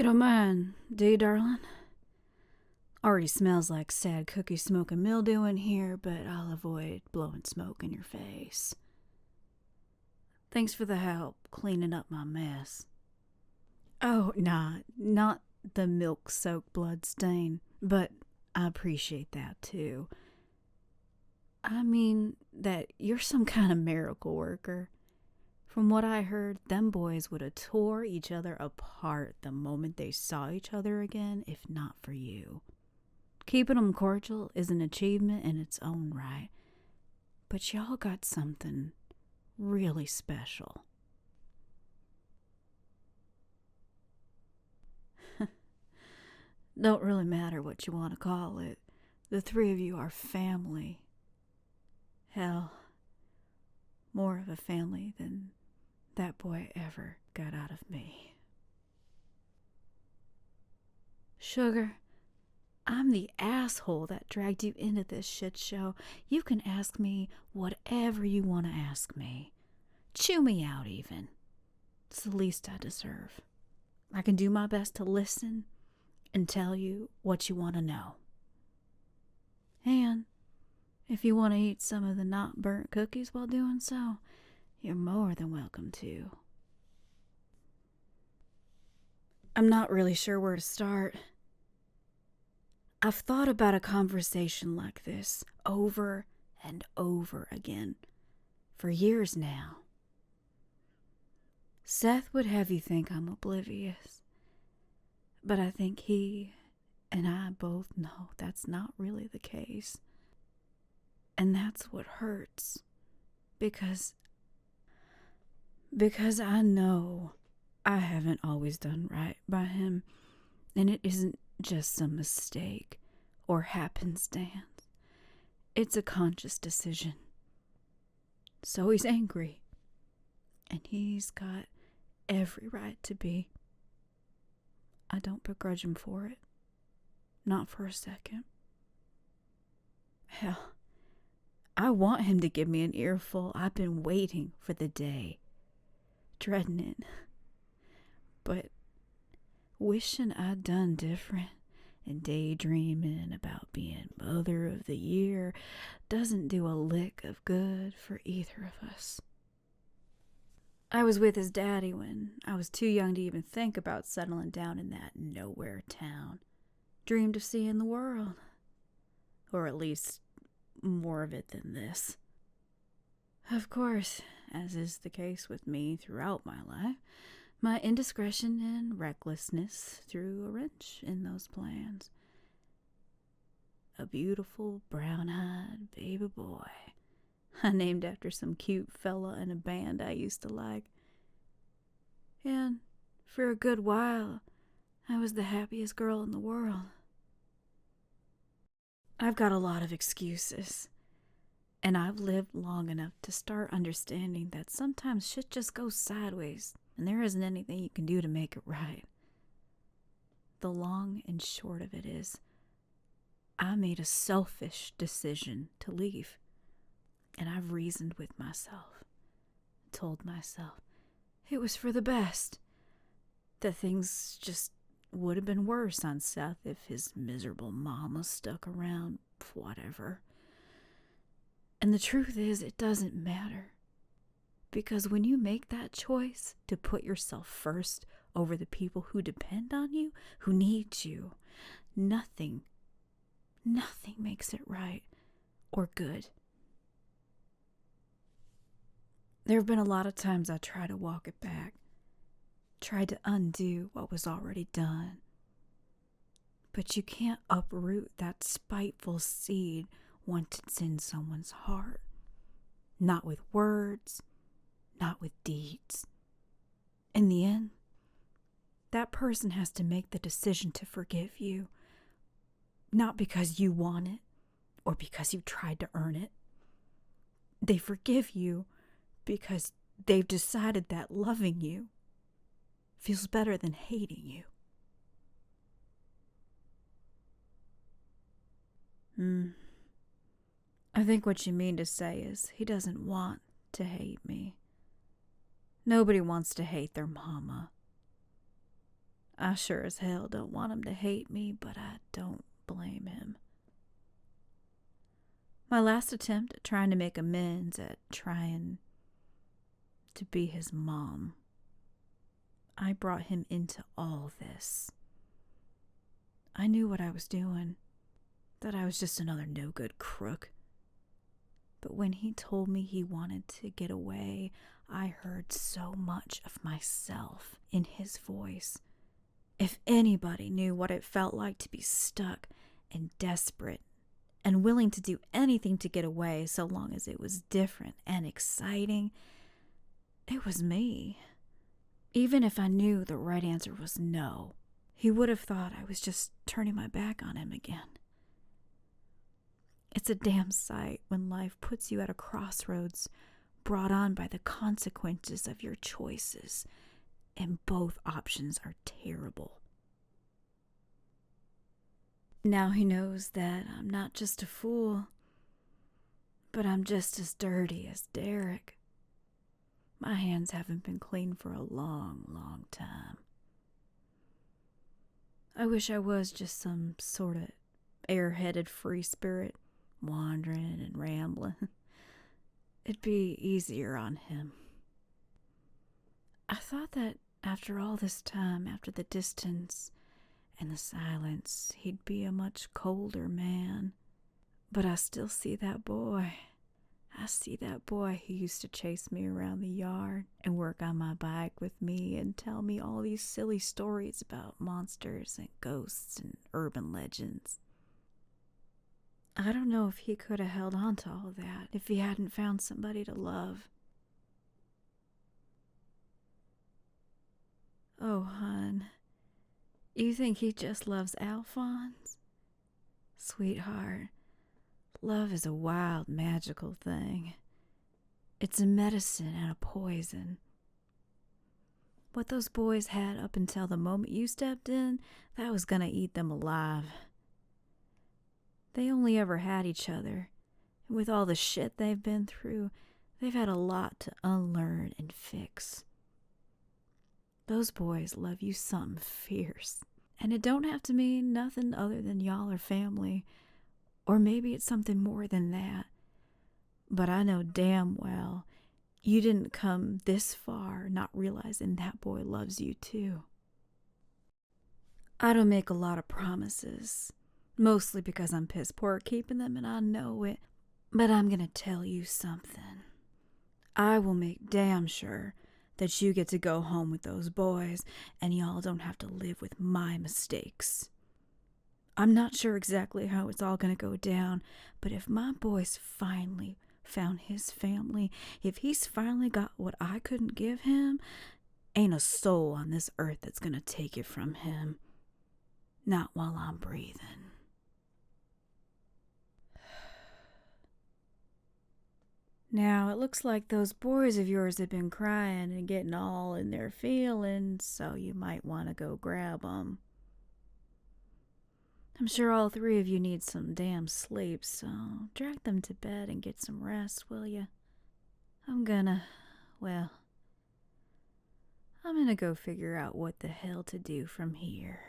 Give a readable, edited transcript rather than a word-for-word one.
You don't mind, do you, darling? Already smells like sad cookie smoke and mildew in here, but I'll avoid blowing smoke in your face. Thanks for the help cleaning up my mess. Oh, nah, not the milk-soaked blood stain, but I appreciate that too. I mean that you're some kind of miracle worker. From what I heard, them boys would have tore each other apart the moment they saw each other again, if not for you. Keeping them cordial is an achievement in its own right, but y'all got something really special. Don't really matter what you want to call it. The three of you are family. Hell, more of a family than that boy ever got out of me. Sugar, I'm the asshole that dragged you into this shit show. You can ask me whatever you want to ask me. Chew me out even. It's the least I deserve. I can do my best to listen and tell you what you want to know. And if you want to eat some of the not burnt cookies while doing so, you're more than welcome to. I'm not really sure where to start. I've thought about a conversation like this over and over again for years now. Seth would have you think I'm oblivious, but I think he and I both know that's not really the case. And that's what hurts, because I know I haven't always done right by him, and it isn't just some mistake or happenstance. It's a conscious decision. So he's angry, and he's got every right to be. I don't begrudge him for it. Not for a second. Hell, I want him to give me an earful. I've been waiting for the day. Dreading it. But wishing I'd done different and daydreaming about being Mother of the Year doesn't do a lick of good for either of us. I was with his daddy when I was too young to even think about settling down in that nowhere town. Dreamed of seeing the world. Or at least more of it than this. Of course, as is the case with me throughout my life, my indiscretion and recklessness threw a wrench in those plans. A beautiful, brown-eyed baby boy. I named after some cute fella in a band I used to like. And for a good while, I was the happiest girl in the world. I've got a lot of excuses, and I've lived long enough to start understanding that sometimes shit just goes sideways, and there isn't anything you can do to make it right. The long and short of it is, I made a selfish decision to leave. And I've reasoned with myself, told myself it was for the best, that things just would have been worse on Seth if his miserable mama stuck around, whatever. And the truth is, it doesn't matter. Because when you make that choice to put yourself first over the people who depend on you, who need you, nothing makes it right or good. There have been a lot of times I tried to walk it back, tried to undo what was already done. But you can't uproot that spiteful seed once it's in someone's heart. Not with words, not with deeds. In the end, that person has to make the decision to forgive you, not because you want it or because you tried to earn it. They forgive you because they've decided that loving you feels better than hating you. I think what you mean to say is he doesn't want to hate me. Nobody wants to hate their mama. I sure as hell don't want him to hate me, but I don't blame him. My last attempt at trying to make amends, at trying to be his mom, I brought him into all this. I knew what I was doing, that I was just another no-good crook. But when he told me he wanted to get away, I heard so much of myself in his voice. If anybody knew what it felt like to be stuck and desperate and willing to do anything to get away so long as it was different and exciting, it was me. Even if I knew the right answer was no, he would have thought I was just turning my back on him again. It's a damn sight when life puts you at a crossroads, brought on by the consequences of your choices, and both options are terrible. Now he knows that I'm not just a fool, but I'm just as dirty as Derek. My hands haven't been clean for a long, long time. I wish I was just some sort of airheaded free spirit, wandering and rambling. It'd be easier on him. I thought that after all this time, after the distance and the silence, he'd be a much colder man. But I still see that boy. I see that boy who used to chase me around the yard and work on my bike with me and tell me all these silly stories about monsters and ghosts and urban legends. I don't know if he could have held on to all that if he hadn't found somebody to love. Oh, hon, you think he just loves Alphonse? Sweetheart, love is a wild, magical thing. It's a medicine and a poison. What those boys had up until the moment you stepped in, that was gonna eat them alive. They only ever had each other, and with all the shit they've been through, they've had a lot to unlearn and fix. Those boys love you something fierce, and it don't have to mean nothing other than y'all are family, or maybe it's something more than that. But I know damn well you didn't come this far not realizing that boy loves you too. I don't make a lot of promises, mostly because I'm piss poor at keeping them and I know it, but I'm gonna tell you something. I will make damn sure that you get to go home with those boys and y'all don't have to live with my mistakes. I'm not sure exactly how it's all gonna go down, but if my boy's finally found his family, if he's finally got what I couldn't give him, ain't a soul on this earth that's gonna take it from him. Not while I'm breathing. Now, it looks like those boys of yours have been crying and getting all in their feelings, so you might want to go grab them. I'm sure all three of you need some damn sleep, so drag them to bed and get some rest, will ya? I'm gonna go figure out what the hell to do from here.